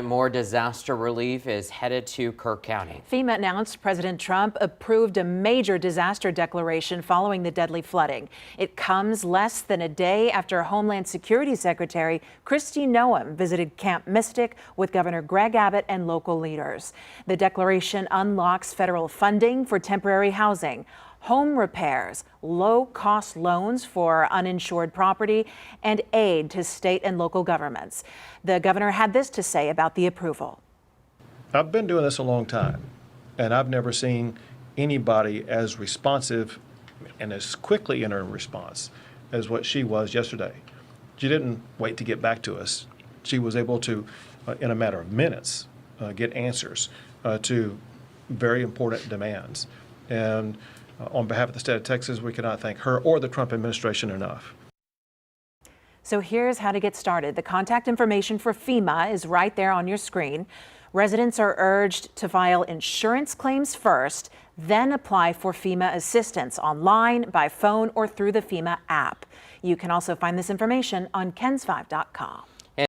More disaster relief is headed to Kirk County. FEMA announced President Trump approved a major disaster declaration following the deadly flooding. It comes less than a day after Homeland Security Secretary Kristi Noem visited Camp Mystic with Governor Greg Abbott and local leaders. The declaration unlocks federal funding for temporary housing, home repairs, low-cost loans for uninsured property, and aid to state and local governments. The governor had this to say about the approval. I've been doing this a long time, and I've never seen anybody as responsive and as quickly in her response as what she was yesterday. She didn't wait to get back to us. She was able to, in a matter of minutes, get answers to very important demands. And on behalf of the state of Texas, we cannot thank her or the Trump administration enough. So here's how to get started. The contact information for FEMA is right there on your screen. Residents are urged to file insurance claims first, then apply for FEMA assistance online, by phone, or through the FEMA app. You can also find this information on KENS5.com.